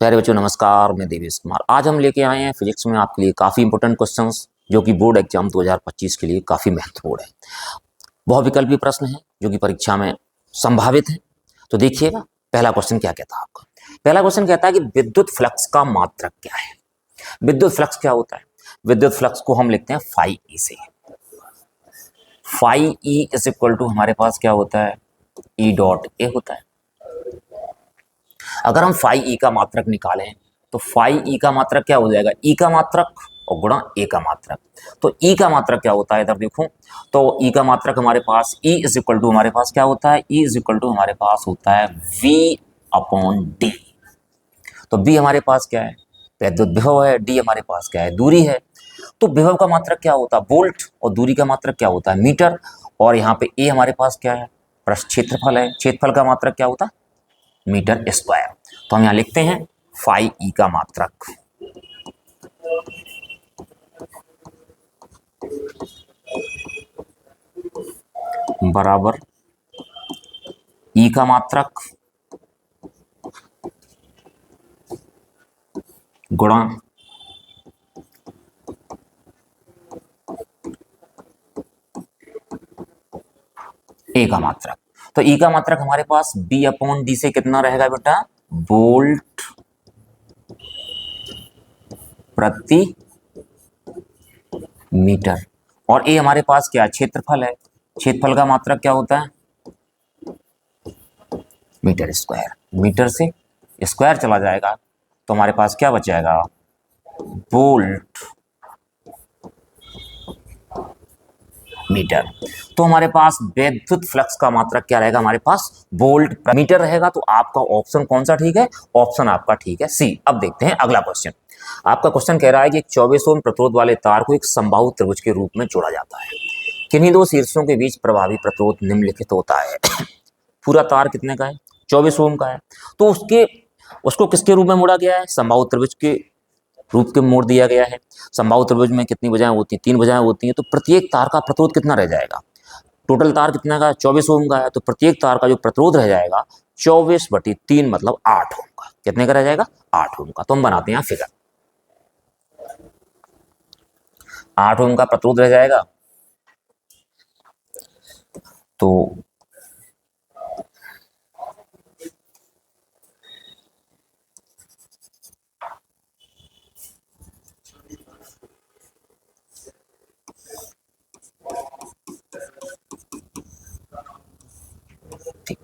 प्यारे बच्चों नमस्कार, मैं देवेश कुमार। आज हम लेके आए हैं फिजिक्स में आपके लिए काफ़ी इंपॉर्टेंट क्वेश्चंस जो कि बोर्ड एग्जाम 2025 के लिए काफ़ी महत्वपूर्ण है। बहुविकल्पी प्रश्न है जो कि परीक्षा में संभावित है। तो देखिएगा पहला क्वेश्चन क्या कहता है आपका। पहला क्वेश्चन कहता है कि विद्युत फ्लक्स का मात्रक क्या है। विद्युत फ्लक्स क्या होता है? विद्युत फ्लक्स को हम लिखते हैं फाई ई से। Phi E is equal to हमारे पास क्या होता है, ई डॉट ए होता है। अगर हम फाई ई का मात्रक निकालें तो फाई ई का मात्रक क्या हो जाएगा, ई का मात्रक और गुणा ए का मात्रक। तो ई का मात्रक क्या होता है, इधर देखो तो ई का मात्रक हमारे पास ई इज इक्वल टू हमारे पास क्या होता है, ई इज इक्वल टू हमारे पास होता है वी अपॉन डी। तो बी हमारे पास क्या है, विद्युत विभव है, डी हमारे पास क्या है, दूरी है। तो विभव का मात्रक क्या होता है, वोल्ट, और दूरी का मात्रक क्या होता है, मीटर। और यहाँ पे ए हमारे पास क्या है, पृष्ठ क्षेत्रफल है, क्षेत्रफल का मात्रक क्या होता है, मीटर स्क्वायर। तो हम यहां लिखते हैं फाई ई का मात्रक बराबर ई का मात्रक गुणा ए का मात्रक। तो ई का मात्रक हमारे पास बी अपॉन डी से कितना रहेगा बेटा, वोल्ट प्रति मीटर। और ए हमारे पास क्या, क्षेत्रफल है, क्षेत्रफल का मात्रक क्या होता है, मीटर स्क्वायर। मीटर से स्क्वायर चला जाएगा तो हमारे पास क्या बच जाएगा, वोल्ट मीटर। तो हमारे पास विद्युत फ्लक्स का मात्रक क्या रहेगा, हमारे पास वोल्ट मीटर रहेगा। तो आपका ऑप्शन कौन सा ठीक है, ऑप्शन आपका ठीक है सी। अब देखते हैं अगला क्वेश्चन। आपका क्वेश्चन कह रहा है कि एक 24 ओम प्रतिरोध वाले तार को एक समबाहु त्रिभुज के रूप में जोड़ा जाता है। किन्हीं दो शीर्षों के बीच प्रभावी प्रतिरोध निम्नलिखित होता है। पूरा तार कितने का है, 24 ओम का है। तो उसको किसके रूप में मोड़ा गया है, समबाहु त्रिभुज के रूप के मोड़ दिया गया है। समबाहु त्रिभुज में कितनी भुजाएं होती हैं, 3 भुजाएं होती हैं। तो प्रत्येक तार का प्रतिरोध कितना रह जाएगा, टोटल तार कितना का, 24 ओम का है। तो प्रत्येक तार का जो प्रतिरोध रह जाएगा 24/3 मतलब 8 ओम का। कितने का रह जाएगा, 8 ओम का। तो हम बनाते हैं फिगर, 8 ओम का प्रतिरोध रह जाएगा। तो ठीक,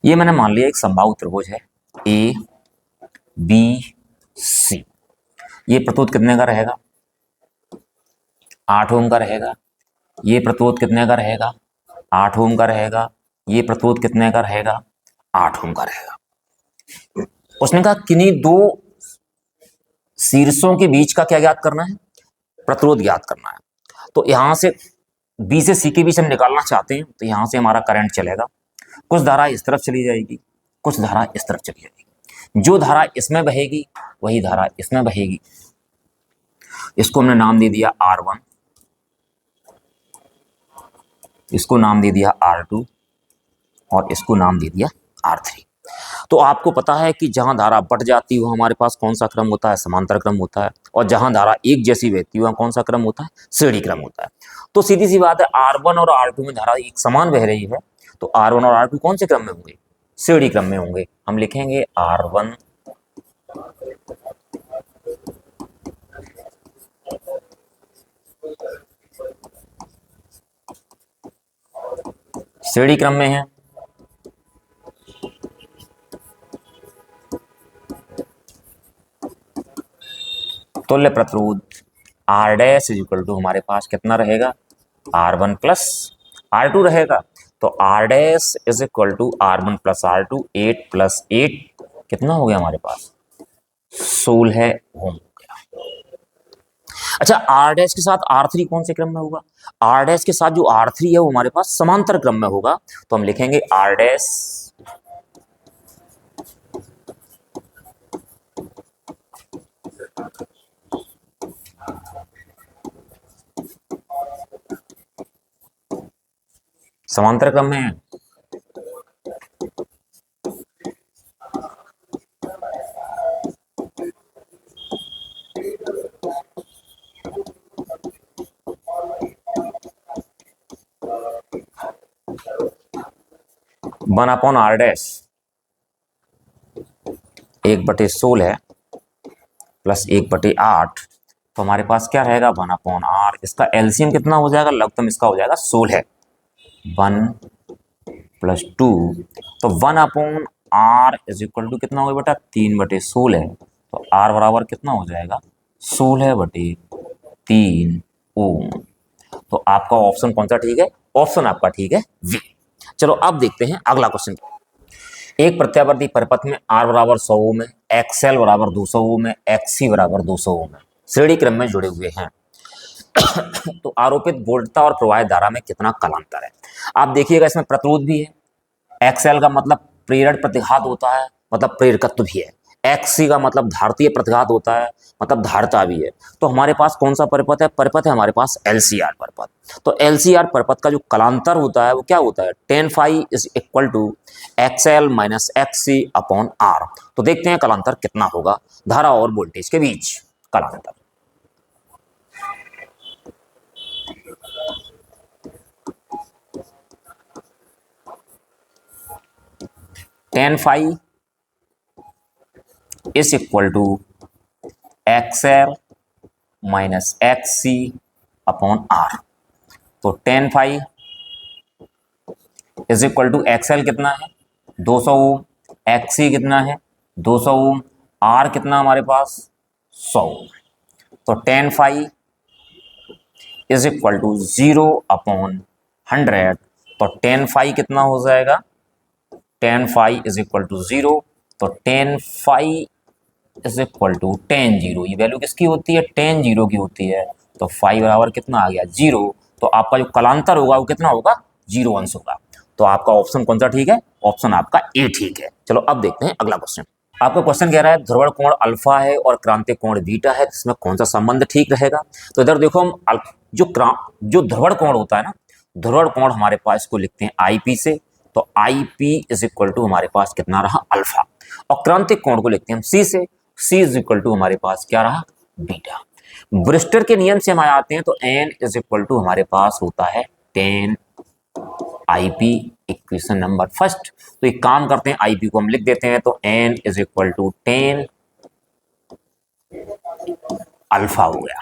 ये मैंने मान लिया एक समबाहु त्रिभुज है ए बी सी। ये प्रतिरोध कितने का रहेगा, 8 ओम का रहेगा। ये प्रतिरोध कितने का रहेगा, 8 ओम का रहेगा। ये प्रतिरोध कितने का रहेगा, 8 ओम का रहेगा। उसने कहा किन्हीं दो शीर्षों के बीच का क्या ज्ञात करना है, प्रतिरोध ज्ञात करना है। तो यहां से बी से सी के बीच हम निकालना चाहते हैं। तो यहां से हमारा करंट चलेगा, कुछ धारा इस तरफ चली जाएगी, कुछ धारा इस तरफ चली जाएगी। जो धारा इसमें बहेगी वही धारा इसमें बहेगी। इसको हमने नाम दे दिया R1, इसको नाम दे दिया R2 और इसको नाम दे दिया R3। तो आपको पता है कि जहां धारा बढ़ जाती है वो हमारे पास कौन सा क्रम होता है, समांतर क्रम होता है। और जहां धारा एक जैसी बहती है वहां कौन सा क्रम होता है, श्रेणी क्रम होता है। तो सीधी सी बात है, R1 और R2 में धारा एक समान बह रही है। तो R1 और R2 कौन से क्रम में होंगे, श्रेणी क्रम में होंगे। हम लिखेंगे R1 श्रेणी क्रम में है, तुल्य प्रतिरोध R dash is equal to हमारे पास कितना रहेगा, R1 प्लस R2 रहेगा। तो R dash is equal to R1 plus R2, 8 plus 8 कितना हो गया हमारे पास, 16 ओम हो गया। अच्छा, R डैश के साथ R3 कौन से क्रम में होगा, R डैश के साथ जो R3 है वो हमारे पास समांतर क्रम में होगा। तो हम लिखेंगे R डैश समांतर क्रम में है। वन अपॉन आर डैश 1/16 है प्लस 1/8, तो हमारे पास क्या रहेगा 1 अपॉन आर। इसका एलसीएम कितना हो जाएगा, लघुत्तम इसका हो जाएगा 16, 1 + 2, तो 1 upon R is equal to कितना होगा बेटा 3/16, तो आर बराबर कितना हो जाएगा 16/3 ओम। तो आपका ऑप्शन कौन सा ठीक है, ऑप्शन आपका ठीक है वी। चलो अब देखते हैं अगला क्वेश्चन। एक प्रत्यावर्ती परिपथ में आर बराबर 100 ओम है, एक्सएल बराबर 200 ओम है, एक्ससी बराबर 200 ओम है, श्रेणी क्रम में जुड़े हुए हैं। तो आरोपित वोल्टता और प्रवाहित धारा में कितना कालांतर है। आप देखिएगा इसमें प्रतिरोध भी है, एक्सएल का मतलब प्रेरण प्रतिघात होता है, मतलब प्रेरकत्व भी है, एक्ससी का मतलब धारतीय प्रतिघात होता है, मतलब धारता भी है। तो हमारे पास कौन सा परिपथ है, परिपथ है हमारे पास एलसीआर परिपथ। तो एलसीआर परिपथ का जो कालांतर होता है वो क्या होता है, tan phi is equal to XL minus XC upon R. तो देखते हैं कालांतर कितना होगा धारा और वोल्टेज के बीच कालांतर। tan phi is equal to XL minus XC upon R. तो tan phi is equal to XL कितना है 200 ओम, एक्ससी कितना है 200 ओम, आर कितना हमारे पास 100 ओम। तो tan phi is equal to 0 upon 100, तो tan phi कितना हो जाएगा, tan phi is equal to 0, तो tan phi is equal to tan 0, ये वैल्यू किसकी होती है tan 0 की होती है, तो phi बराबर कितना आ गया 0, तो आपका जो कालांतर होगा वो कितना होगा 0 अंश होगा। तो आपका ऑप्शन कौन सा ठीक है, ऑप्शन आपका ए ठीक है। चलो अब देखते हैं अगला क्वेश्चन। आपका क्वेश्चन कह रहा है ध्रुवण कोण अल्फा है और क्रांतिक कोण बीटा है, इसमें कौन सा संबंध ठीक रहेगा। तो इधर देखो हम जो ध्रुवण कोण होता है ना, ध्रुवण कोण हमारे पास इसको लिखते हैं आईपी से, तो आईपी इज इक्वल टू हमारे पास कितना रहा अल्फा, और क्रांतिक कोण को लिखते हैं हम सी से, सी इज इक्वल टू हमारे पास क्या रहा बीटा। ब्रिस्टर के नियम से हम आते हैं तो एन इज इक्वल टू हमारे पास होता है ten IP, equation number first. तो एक काम करते हैं आईपी को हम लिख देते हैं, तो N is equal to 10 alpha हो गया।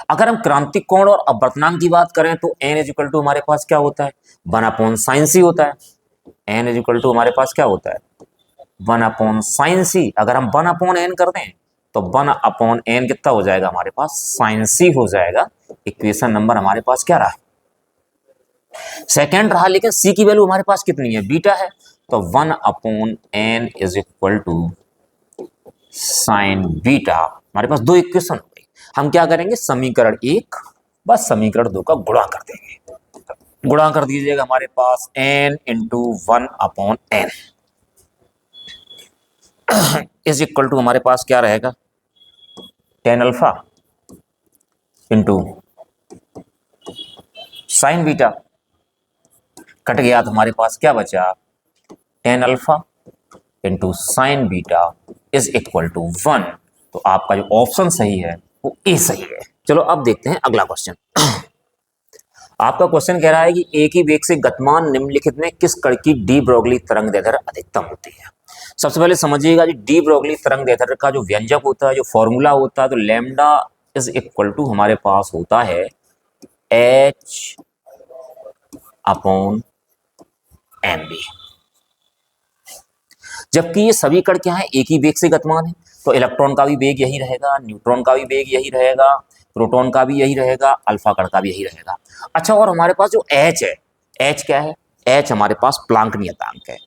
अगर हम क्रांतिक कोण और अपवर्तनांक की बात करें तो एन इज इक्वल टू हमारे पास क्या होता है 1/sin c होता है। एन इज इक्वल टू हमारे पास क्या होता है 1/sin c। अगर हम 1/n कर दें तो 1/n कितना हो जाएगा हमारे पास sin c हो जाएगा। इक्वेशन नंबर हमारे पास क्या रहा सेकेंड रहा, लेकिन c की वैल्यू हमारे पास कितनी है बीटा है, तो 1/n is equal to sine beta. हमारे पास दो इक्वेशन हो गई। हम क्या करेंगे समीकरण 1 बस समीकरण 2 का गुणा कर देंगे। गुणा कर दीजिएगा हमारे पास n into 1/n is equal to हमारे पास क्या रहेगा tan alpha into sine beta, cut गया तो हमारे पास क्या बचा tan alpha into sine beta is equal to 1। तो आपका जो ऑप्शन सही है वो ए सही है। चलो अब देखते हैं अगला क्वेश्चन। आपका क्वेश्चन कह रहा है कि एक ही वेग से गतिमान निम्नलिखित में किस कण की डी ब्रोगली तरंग दैर्ध्य अधिकतम होती है। सबसे पहले समझिएगा जी डी ब्रोगली तरंग दैर्ध्य का जो व्यंजक होता है, जो फॉर्मूला होता है, तो लैम्डा इज इक्वल टू हमारे पास होता है h अपॉन mb। जबकि ये सभी कण क्या है एक ही वेग से गतिमान है, तो इलेक्ट्रॉन का भी वेग यही रहेगा, न्यूट्रॉन का भी वेग यही रहेगा, प्रोटॉन का भी यही रहेगा, अल्फा कण का भी यही रहेगा। अच्छा, और हमारे पास जो h है, h क्या है, h हमारे पास प्लांक नियतांक है,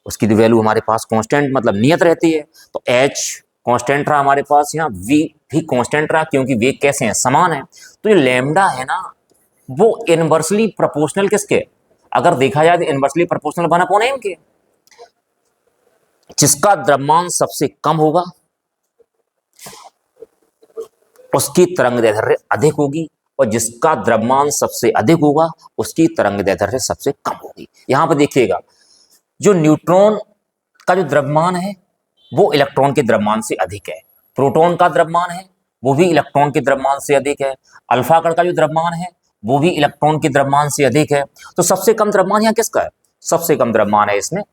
उसकी वैल्यू हमारे पास कांस्टेंट मतलब नियत रहती है। तो h कांस्टेंट रहा हमारे पास, यहाँ v भी कांस्टेंट रहा क्योंकि वेग कैसे हैं समान है। तो ये लैम्डा है ना वो इनवर्सली प्रोपोर्शनल किसके, अगर देखा जाए तो इनवर्सली प्रोपोर्शनल 1/m के। जिसका द्रव्यमान सबसे कम होगा उसकी तरंग दैर्ध्य अधिक होगी, और जिसका द्रव्यमान सबसे अधिक होगा उसकी तरंग दैर्ध्य सबसे कम होगी। यहां पर देखिएगा जो न्यूट्रॉन का जो द्रव्यमान है वो इलेक्ट्रॉन के द्रव्यमान से अधिक है, प्रोटॉन का द्रव्यमान है वो भी इलेक्ट्रॉन के द्रव्यमान से अधिक है, अल्फा कण का जो द्रव्यमान है वो भी इलेक्ट्रॉन के द्रव्यमान से अधिक है। तो सबसे कम द्रव्यमान यहाँ किसका है, सबसे कम द्रव्यमान है इसमें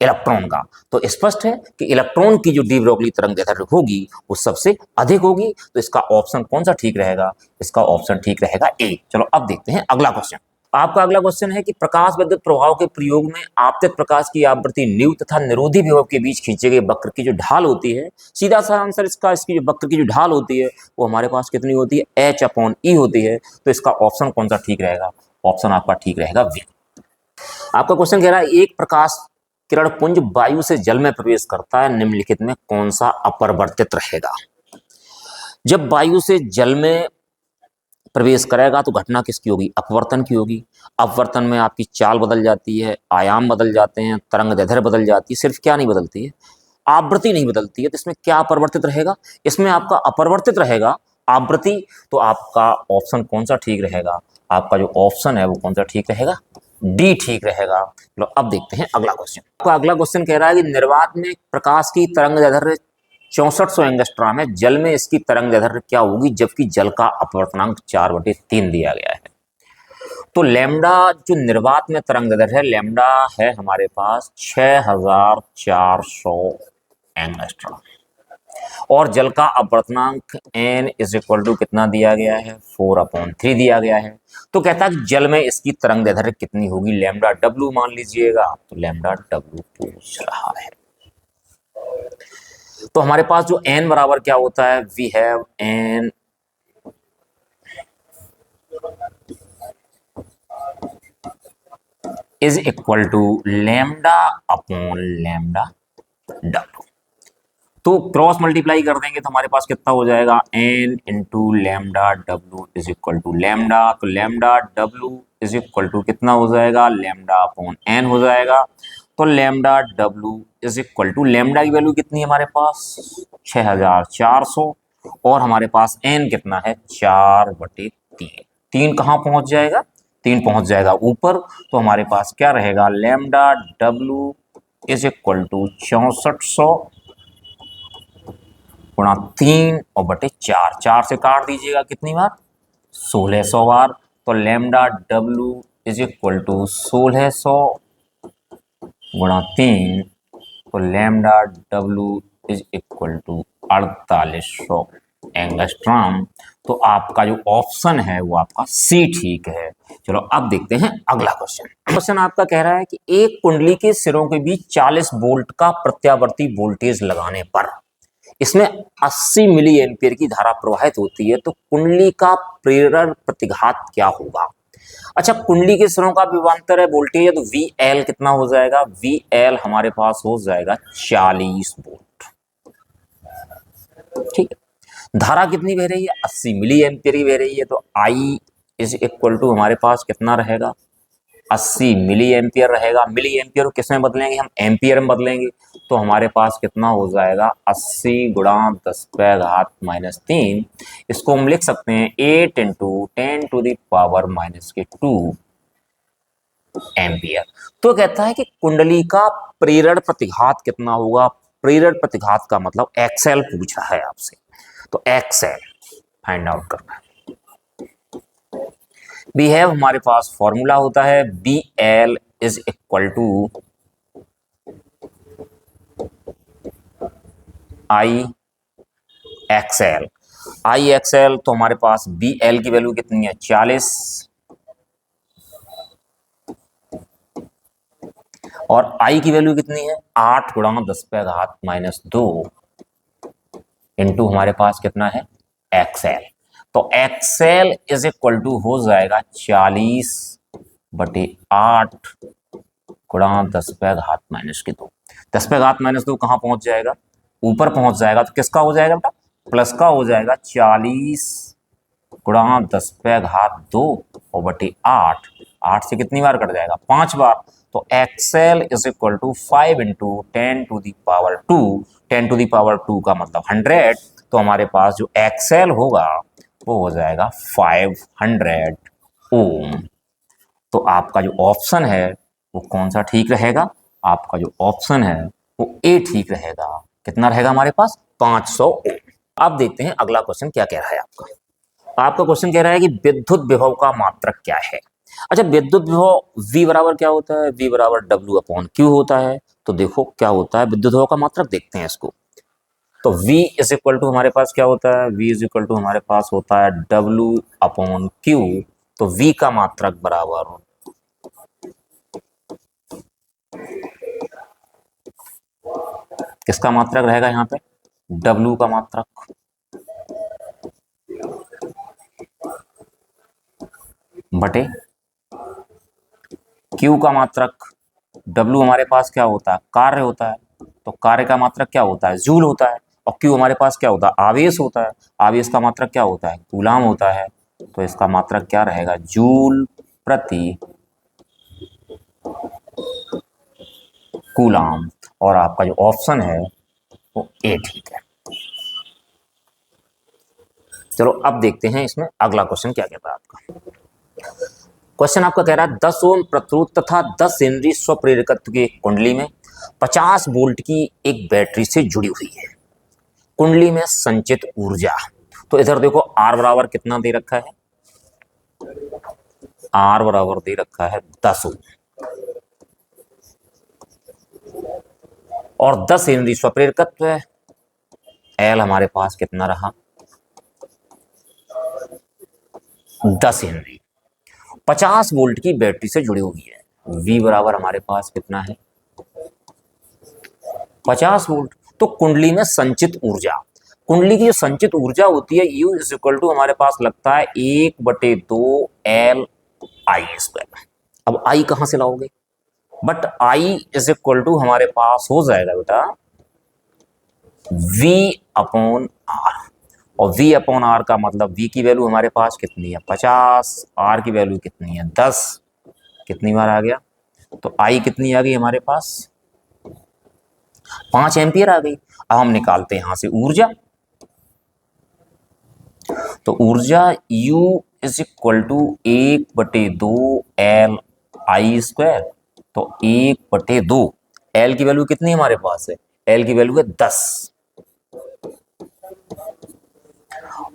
इलेक्ट्रॉन का। तो स्पष्ट है कि इलेक्ट्रॉन की जो डी ब्रोगली तरंगदैर्ध्य होगी वो सबसे अधिक होगी। तो इसका ऑप्शन कौन सा ठीक रहेगा? इसका ऑप्शन ठीक रहेगा ए। चलो अब देखते हैं अगला क्वेश्चन। आपका अगला क्वेश्चन है कि प्रकाश विद्युत प्रभाव के प्रयोग में आपतित प्रकाश की आवृत्ति न्यू तथा निरोधी विभव के बीच खींचे गए वक्र की जो ढाल होती है, सीधा सा आंसर इसका, इसकी जो वक्र की जो ढाल होती है वो हमारे पास कितनी होती है? H/E होती है। तो इसका ऑप्शन कौन सा ठीक रहेगा? ऑप्शन आपका ठीक रहेगा बी। आपका क्वेश्चन कह रहा है एक प्रकाश किरण पुंज वायु से जल में प्रवेश करता है, निम्नलिखित में कौन सा अपरिवर्तित रहेगा? जब वायु से जल में प्रवेश करेगा तो घटना किसकी होगी? अपवर्तन की होगी। अपवर्तन में आपकी चाल बदल जाती है, आयाम बदल जाते हैं, तरंगदैर्ध्य बदल जाती है, सिर्फ क्या नहीं बदलती है? आवृत्ति नहीं बदलती है। तो इसमें क्या अपरिवर्तित रहेगा? इसमें आपका अपरिवर्तित रहेगा आवृत्ति। तो आपका ऑप्शन कौन सा ठीक रहेगा? आपका जो ऑप्शन है वो कौन सा ठीक रहेगा? डी ठीक रहेगा। चलो अब देखते हैं अगला क्वेश्चन। आपका अगला क्वेश्चन कह रहा है कि निर्वात में प्रकाश की तरंगदैर्ध्य 6400 एंगस्ट्रॉम है, जल में इसकी तरंगदैर्ध्य क्या होगी जबकि जल का अपवर्तनांक 4/3 दिया गया है? तो लैम्डा जो निर्वात में तरंगदैर्ध्य है, लैम्डा है हमारे पास 6400 एंगस्ट्रॉम और जल का अपवर्तनांक n इज इक्वल टू कितना दिया गया है? 4/3 दिया गया है। तो कहता है कि जल में इसकी तरंगदैर्ध्य कितनी होगी? लैम्डा w मान लीजिएगा। तो लैम्डा w पूछ रहा है। तो हमारे पास जो n बराबर क्या होता है? We have n is equal to lambda upon lambda w। तो क्रॉस मल्टीप्लाई कर देंगे तो हमारे पास कितना हो जाएगा? n into lambda w is equal to lambda. तो lambda w is equal to कितना हो जाएगा? लैम्डा अपॉन n हो जाएगा। तो lambda w is equal to, lambda की वैल्यू कितनी है हमारे पास? 6400 और हमारे पास n कितना है? 4/3। 3 कहाँ पहुंच जाएगा? 3 पहुंच जाएगा ऊपर। तो हमारे पास क्या रहेगा? Lambda w is equal to 6400 गुणा 3 और बटे 4। 4 से काट दीजिएगा कितनी बार? 1600 बार। तो lambda w is equal to 1600 गुणा 3। तो lambda w is equal to 4800 angstrom. तो आपका जो ऑप्शन है वो आपका सी ठीक है। चलो अब देखते हैं अगला क्वेश्चन। क्वेश्चन आपका कह रहा है कि एक कुंडली के सिरों के बीच 40 वोल्ट का प्रत्यावर्ती वोल्टेज लगाने पर इसमें 80 मिली एम्पियर की धारा प्रवाहित होती है, तो कुंडली का प्रेरण प्रतिघात क्या होगा? अच्छा, कुंडली के सिरों का विभवांतर है वोल्टेज है, तो VL कितना हो जाएगा? VL हमारे पास हो जाएगा 40 वोल्ट। ठीक है। धारा कितनी बह रही है? 80 मिली एम्पियर की बह रही है। तो I इज इक्वल टू हमारे पास कितना रहेगा? 80 मिली एम्पियर रहेगा। मिली एम्पियर को किस में बदलेंगे? हम एम्पियर में बदलेंगे। तो हमारे पास कितना हो जाएगा? 80 गुणा 10⁻³ इसको हम लिख सकते हैं 8 इंटू 10⁻⁻² एम्पियर। तो कहता है कि कुंडली का प्रेरण प्रतिघात कितना होगा? प्रेरण प्रतिघात का मतलब एक्सएल पूछ रहा है आपसे। तो एक्सएल फाइंड आउट करना है। वी हैव हमारे पास फॉर्मूला होता है BL is equal to IXL। IXL तो हमारे पास BL की वैल्यू कितनी है? 40 और I की वैल्यू कितनी है? 8 गुणा 10⁻² इंटू हमारे पास कितना है? XL। तो XL इज इक्वल टू हो जाएगा 40/8 गुणा 10⁻²। 10⁻² कहाँ पहुंच जाएगा? ऊपर पहुंच जाएगा। तो किसका हो जाएगा बेटा? प्लस का हो जाएगा। 40 गुणा 10⁻² और बटे 8। 8 से कितनी बार कट जाएगा? 5 बार। तो XL is equal to 5 into 10⁻²। 10⁻² का मतलब 100। तो हमारे पास जो XL होगा वो हो जाएगा 500 ओम। तो आपका जो ऑप्शन है वो कौन सा ठीक रहेगा? आपका जो ऑप्शन है वो ए ठीक रहेगा। कितना रहेगा हमारे पास? 500 ओम। अब देखते हैं अगला क्वेश्चन क्या कह रहा है आपका। आपका क्वेश्चन कह रहा है कि विद्युत विभव का मात्रक क्या है? अच्छा, विद्युत विभव V बराबर क्या होता है? V बराबर W/Q होता है। तो देखो क्या होता है, विद्युत विभव का मात्रक देखते हैं इसको। तो V इज इक्वल टू हमारे पास क्या होता है? V इज इक्वल टू हमारे पास होता है W/Q। तो V का मात्रक बराबर किसका मात्रक रहेगा यहाँ पे? W का मात्रक बटे Q का मात्रक। W हमारे पास क्या होता है? कार्य होता है। तो कार्य का मात्रक क्या होता है? जूल होता है। और Q हमारे पास क्या होता है? आवेश होता है। आवेश का मात्रक क्या होता है? कूलाम होता है। तो इसका मात्रक क्या रहेगा? जूल प्रति कूलाम। और आपका जो ऑप्शन है वो ए ठीक है। चलो अब देखते हैं इसमें अगला क्वेश्चन क्या कहता है आपका। क्वेश्चन आपका कह रहा है 10 ओम प्रतिरोध तथा 10 हेनरी स्वप्रेरकत्व की कुंडली में 50 वोल्ट की एक बैटरी से जुड़ी हुई है। कुंडली में संचित ऊर्जा, तो इधर देखो आर बराबर कितना दे रखा है? आर बराबर दे रखा है 10 ओम और 10 हेनरी स्वप्रेरकत्व है। एल हमारे पास कितना रहा? 10 हेनरी। 50 वोल्ट की बैटरी से जुड़ी हुई है। V बराबर हमारे पास कितना है? 50 वोल्ट। तो कुंडली में संचित ऊर्जा, कुंडली की जो संचित ऊर्जा होती है U इज इक्वल टू हमारे पास लगता है 1/2 L/I²। अब I कहां से लाओगे? But I is equal to हमारे पास हो जाएगा बेटा V/R। और V/R का मतलब V की वैल्यू हमारे पास कितनी है? 50। R की वैल्यू कितनी है? 10। कितनी बार आ गया? तो I कितनी आ गई हमारे पास? 5 एम्पियर आ गई। अब हम निकालते हैं यहां से ऊर्जा। तो ऊर्जा U is equal to 1/2 L/I²। तो 1/2 L की वैल्यू कितनी हमारे पास है? L की वैल्यू है 10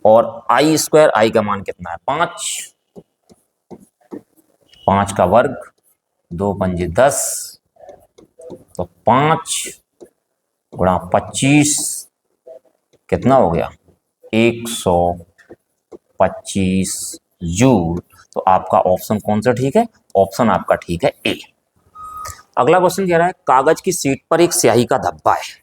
और I², I का मान कितना है? 5। 5 का वर्ग, 2 पंजे 10, तो 5 गुणा 25 कितना हो गया? 125 जूल। तो आपका ऑप्शन कौन सा ठीक है? ऑप्शन आपका ठीक है ए। अगला क्वेश्चन कह रहा है कागज की शीट पर एक स्याही का धब्बा है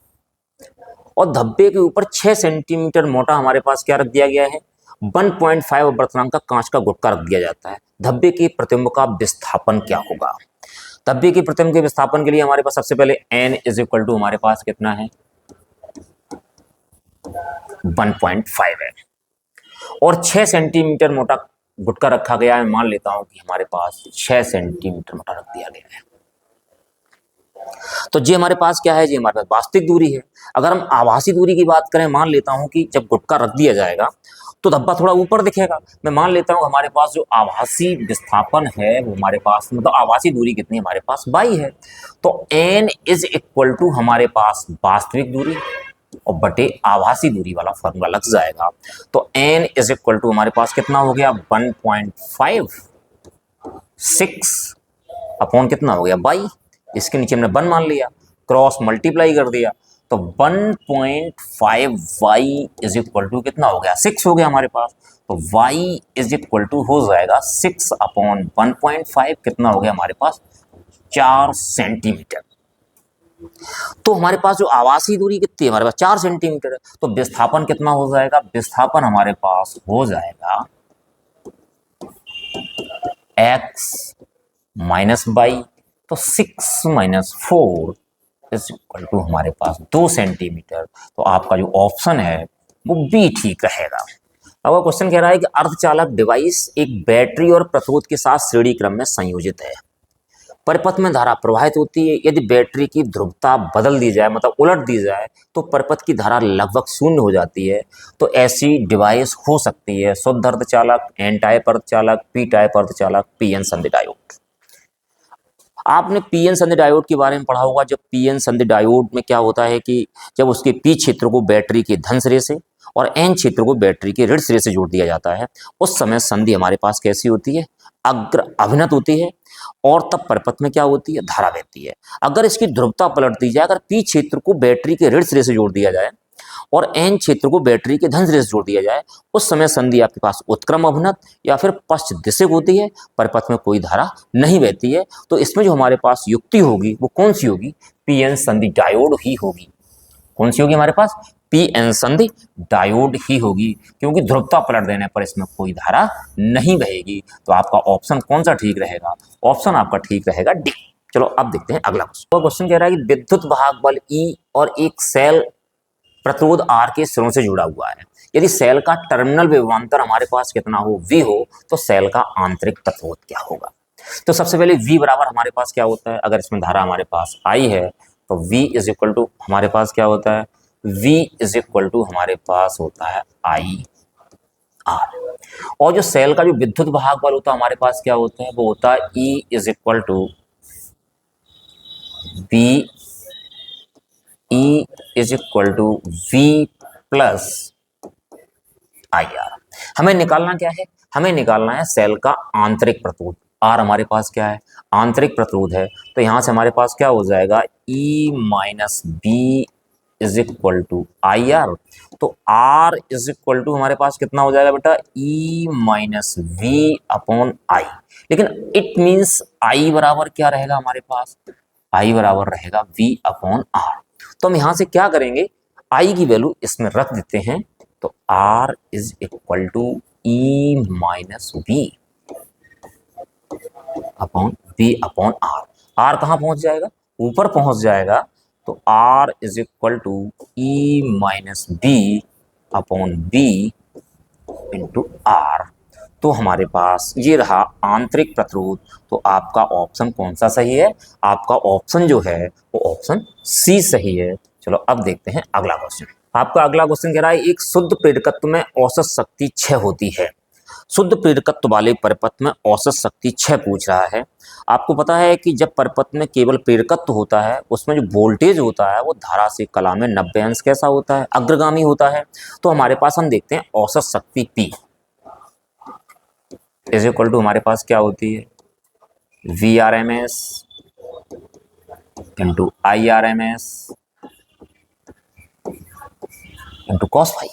और धब्बे के ऊपर 6 सेंटीमीटर मोटा हमारे पास क्या रख दिया गया है? 1.5 अपर्तनांक का कांच का गुटका रख दिया जाता है। धब्बे की प्रतिबिंब का विस्थापन क्या होगा? धब्बे की प्रतिबिंब के विस्थापन के लिए हमारे पास सबसे पहले n इज इक्वल टू हमारे पास कितना है? 1.5 है और 6 सेंटीमीटर मोटा गुटका रखा गया है। मान लेता हूं कि हमारे पास 6 सेंटीमीटर मोटा रख दिया गया है। तो ये हमारे पास क्या है? ये हमारे पास वास्तविक दूरी है। अगर हम आभासी दूरी की बात करें, मान लेता हूं कि जब गुटका रख दिया जाएगा तो धब्बा थोड़ा ऊपर दिखेगा। मैं मान लेता हूं हमारे पास जो आभासी विस्थापन है वो हमारे पास मतलब आभासी दूरी कितनी हमारे पास? 22 है। तो n इज इक्वल टू हमारे पास वास्तविक दूरी और बटे आभासी दूरी वाला फॉर्मूला लग जाएगा। तो n इज इक्वल टू हमारे पास कितना हो गया? 1.56 अपॉन कितना हो गया? 22। इसके नीचे हमने 1 मान लिया, क्रॉस मल्टीप्लाई कर दिया, तो 1.5y इज इक्वल टू कितना हो गया? 6 हो गया हमारे पास। तो y इज इक्वल टू हो जाएगा 6 अपॉन 1.5 कितना हो गया हमारे पास? 4 सेंटीमीटर। तो हमारे पास जो आवासीय दूरी कितनी है? हमारे पास 4 सेंटीमीटर है। तो विस्थापन कितना हो जाएगा? विस्थापन हमारे पास हो जाएगा x माइनस बाई, तो 6 माइनस 4 इज इक्वल टू हमारे पास 2 सेंटीमीटर। तो आपका जो ऑप्शन है वो बी ठीक रहेगा। अब क्वेश्चन कह रहा है कि अर्धचालक डिवाइस एक बैटरी और प्रतिरोध के साथ श्रेणी क्रम में संयोजित है। परिपथ में धारा प्रवाहित होती है। यदि बैटरी की ध्रुवता बदल दी जाए मतलब उलट दी जाए तो परिपथ की धारा लगभग शून्य हो जाती है। तो ऐसी डिवाइस हो सकती है शुद्ध अर्धचालक, एन टाइप अर्धचालक, पी टाइप अर्धचालक, पीएन संधि डायोड। आपने पीएन संधि डायोड के बारे में पढ़ा होगा। जब पीएन संधि डायोड में क्या होता है कि जब उसके पी क्षेत्र को बैटरी के धन सिरे से और एन क्षेत्र को बैटरी के ऋण सिरे से जोड़ दिया जाता है, उस समय संधि हमारे पास कैसी होती है? अग्र अभिनत होती है और तब परिपथ में क्या होती है, धारा बहती है। अगर इसकी ध्रुवता पलट दी जाए, अगर पी क्षेत्र को बैटरी के ऋण सिरे से जोड़ दिया जाए और एन क्षेत्र को बैटरी के धन सिरे से जोड़ दिया जाए, उस समय संधि आपके पास उत्क्रम अभिनत या फिर पश्च दिशक होती है, परिपथ में कोई धारा नहीं बहती है। तो इसमें जो हमारे पास युक्ति होगी वो कौन सी होगी, पी एन संधि डायोड ही होगी। कौन सी होगी हमारे पास, पी एन संधि डायोड ही होगी, क्योंकि ध्रुवता पलट देने पर इसमें कोई धारा नहीं बहेगी। तो आपका ऑप्शन कौन सा ठीक रहेगा, ऑप्शन आपका ठीक रहेगा डी। चलो अब देखते हैं अगला क्वेश्चन। क्वेश्चन कह रहा है कि विद्युत वाहक बल ई और एक सेल प्रतिरोध आर के सिरों से जुड़ा हुआ है। यदि सेल का टर्मिनल विभवांतर हमारे पास कितना हो, वी हो, तो सेल का आंतरिक प्रतिरोध क्या होगा। तो सबसे पहले V बराबर हमारे पास क्या होता है, अगर इसमें धारा हमारे पास I है तो V इज इक्वल टू हमारे पास क्या होता है, V इज इक्वल टू हमारे पास होता है I R। और जो सेल का जो विद्युत वाहक बल होता है हमारे पास क्या होता है, वो होता है E is equal to B, E is equal to V plus IR। हमें निकालना क्या है, हमें निकालना है सेल का आंतरिक प्रतिरोध। R हमारे पास क्या है, आंतरिक प्रतिरोध है, तो यहां से हमारे पास क्या हो जाएगा, E minus B is equal to IR। तो R इज इक्वल टू हमारे पास कितना हो जाएगा बेटा, E minus V upon I। लेकिन इट मीन्स I बराबर क्या रहेगा हमारे पास, I बराबर रहेगा V अपॉन R। तो हम यहां से क्या करेंगे, I की वैल्यू इसमें रख देते हैं, तो R is equal to E minus V upon V upon R। R कहाँ पहुंच जाएगा, ऊपर पहुंच जाएगा, तो R is equal to E minus B upon B into R। तो हमारे पास ये रहा आंतरिक प्रतिरोध। तो आपका ऑप्शन कौन सा सही है, आपका ऑप्शन जो है वो ऑप्शन सी सही है। चलो अब देखते हैं अगला क्वेश्चन। आपका अगला क्वेश्चन कह रहा है एक शुद्ध प्रेरकत्व में औसत शक्ति 6 होती है। शुद्ध प्रेरकत्व वाले परिपथ में औसत शक्ति 6 पूछ रहा है। आपको पता है कि जब परिपथ में केवल प्रेरकत्व होता है, उसमें जो वोल्टेज होता है वो धारा से कला में 90 अंश कैसा होता है, अग्रगामी होता है। तो हमारे पास हम देखते हैं औसत शक्ति P इज इक्वल टू हमारे पास क्या होती है, VRMS into IRMS into cos phi.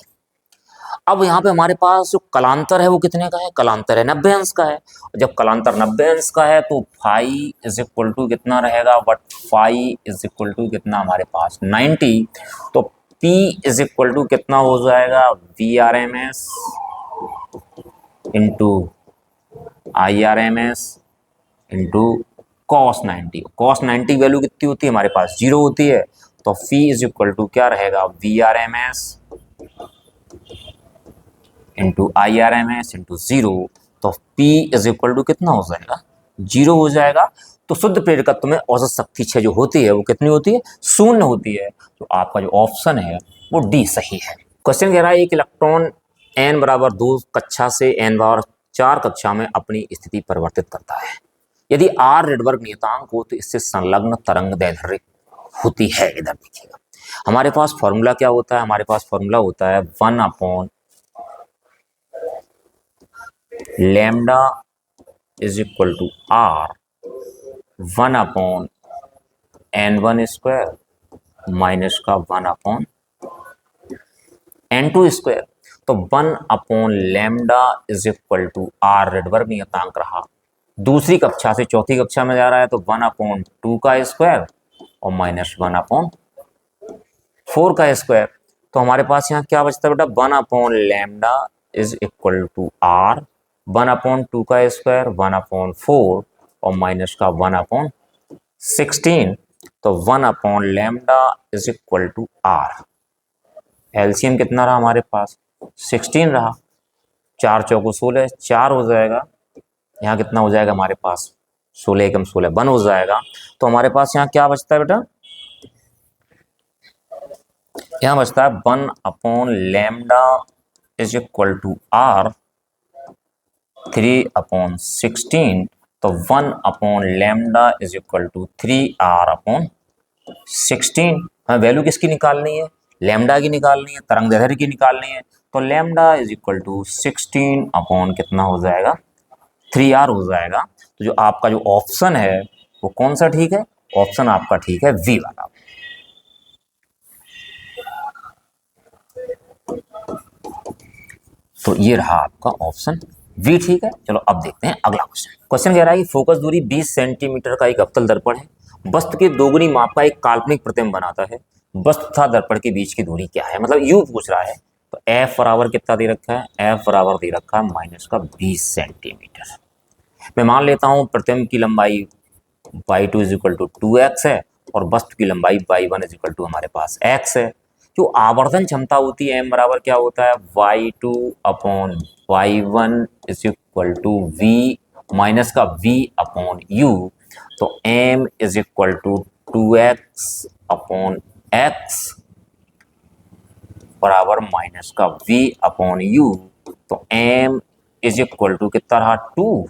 अब यहाँ पे हमारे पास जो कलांतर है वो कितने का है, कलांतर है 90 अंश का है। जब कलांतर 90 अंश का है तो फाई इज इक्वल टू कितना रहेगा, but phi is equal to कितना हमारे पास 90। तो P इज इक्वल टू कितना हो जाएगा, VRMS into IRMS into cos 90। cos 90 value कितनी होती है हमारे पास, 0 होती है। तो Phi इज इक्वल टू क्या रहेगा, VRMS इंटू IRMS इंटू 0। तो P इज इक्वल टू कितना हो जाएगा, 0 हो जाएगा। तो शुद्ध प्रेरकत्व में औसत शक्ति 6 जो होती है वो कितनी होती है, 0 होती है। तो आपका जो ऑप्शन है वो डी सही है। क्वेश्चन कह रहा है एक इलेक्ट्रॉन n बराबर 2 कक्षा से n बराबर 4 कक्षा में अपनी स्थिति परिवर्तित करता है। यदि R रेडबर्ग नियतांक हो तो इससे संलग्न तरंग दैर्ध्य होती है। इधर देखिएगा हमारे पास फॉर्मूला क्या होता है, हमारे पास फॉर्मूला होता है 1 upon lambda is equal to R 1 upon N1 square minus का 1 अपॉन N2 स्क्वायर। तो 1 upon lambda is equal to R Rydberg नियतांक रहा, दूसरी कक्षा से चौथी कक्षा में जा रहा है तो 1 अपॉन 2 का स्क्वायर और माइनस 1 अपॉन 4 का स्क्वायर। तो हमारे पास यहाँ क्या बचता है बेटा, 1 upon lambda is equal to R 1 upon 2 का स्क्वायर 1 अपॉन 4 और माइनस का 1 अपॉन 16। तो 1 upon lambda is equal to R। LCM कितना रहा हमारे पास, 16 रहा, 4 चौको 16, 4 हो जाएगा। यहाँ कितना हो जाएगा हमारे पास, 16 एकम 16 1 हो जाएगा। तो हमारे पास यहाँ क्या बचता है बेटा, यहाँ बचता है 1 upon lambda is equal to R 3 upon 16। तो 1 upon lambda is equal to 3R upon 16। हमें वैल्यू किसकी निकालनी है, लैम्डा की निकालनी है, तरंग दैर्ध्य की निकालनी है। तो lambda is equal to 16 upon कितना हो जाएगा 3r हो जाएगा। तो जो आपका जो ऑप्शन है वो कौन सा ठीक है? ऑप्शन आपका ठीक है वी वाला। तो ये रहा आपका ऑप्शन वी, ठीक है। चलो अब देखते हैं अगला क्वेश्चन। क्वेश्चन कह रहा है कि फोकस दूरी 20 सेंटीमीटर का एक अवतल दर्पण है, वस्तु के दोगुनी माप का एक काल्पनिक प्रतिबिंब बनाता है, वस्तु तथा दर्पण के बीच की दूरी क्या है? मतलब यू पूछ रहा है। तो एफ बराबर कितना दे रखा है? एफ बराबर दे रखा है माइनस का 20 सेंटीमीटर। मैं मान लेता हूं प्रतिबिंब की लंबाई y2 is equal to 2x है और वस्तु की लंबाई y1 इज इक्वल टू हमारे पास x है। जो आवर्धन क्षमता होती है m बराबर क्या होता है? y2 upon y1 is equal to v minus का v अपॉन u। तो m is equal to 2x upon x बराबर माइनस का v अपॉन u। तो m इज इक्वल टू कितना रहा? 2।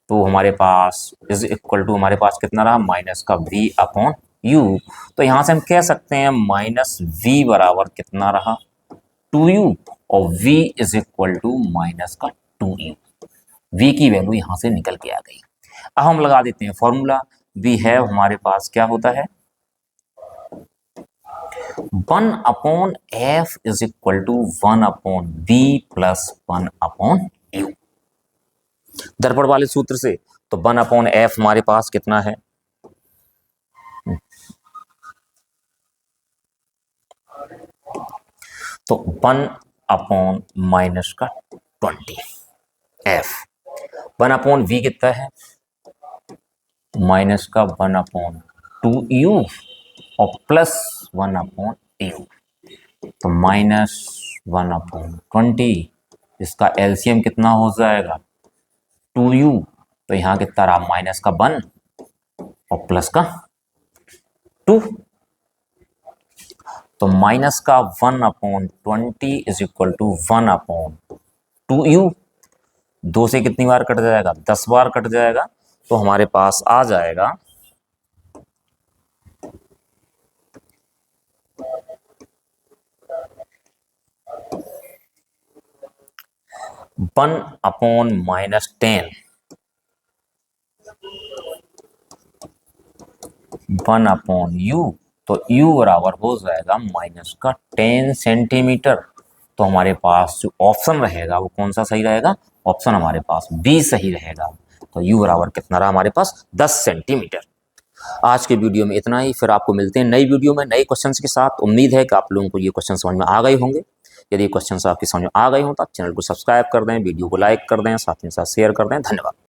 तो हमारे पास इज इक्वल टू हमारे पास कितना रहा? माइनस का v अपॉन u। तो यहां से हम कह सकते हैं माइनस v बराबर कितना रहा? 2u और v is equal to minus का 2u। v की वैल्यू यहां से निकल के आ गई। अब हम लगा देते हैं फॉर्मूला। v है हमारे पास क्या होता है? 1 upon f is equal to 1 upon v plus 1 upon u दर्पण वाले सूत्र से। तो 1 अपॉन एफ हमारे पास कितना है? तो 1 अपॉन माइनस का 20 एफ। 1 अपॉन वी कितना है? माइनस का 1 अपॉन 2u और प्लस 1 अपॉन u। तो माइनस 1 अपॉन 20, इसका एलसीएम कितना हो जाएगा? 2u। तो यहां कितना रहा? माइनस का 1 और प्लस का 2। तो माइनस का 1 upon 20 is equal to 1 upon 2u। 2 से कितनी बार कट जाएगा? 10 बार कट जाएगा। तो हमारे पास आ जाएगा 1 अपॉन माइनस 10, 1 अपॉन u। तो u बराबर हो जाएगा माइनस का 10 सेंटीमीटर। तो हमारे पास जो ऑप्शन रहेगा वो कौन सा सही रहेगा? ऑप्शन हमारे पास बी सही रहेगा। तो u बराबर कितना रहा हमारे पास? 10 सेंटीमीटर। आज के वीडियो में इतना ही। फिर आपको मिलते हैं नई वीडियो में नए क्वेश्चंस के साथ। उम्मीद है कि आप लोगों को ये क्वेश्चन समझ में आ गए होंगे। यदि क्वेश्चंस आपकी समझ में आ गए हो तो आप चैनल को सब्सक्राइब कर दें, वीडियो को लाइक कर दें, साथ ही साथ शेयर कर दें। धन्यवाद।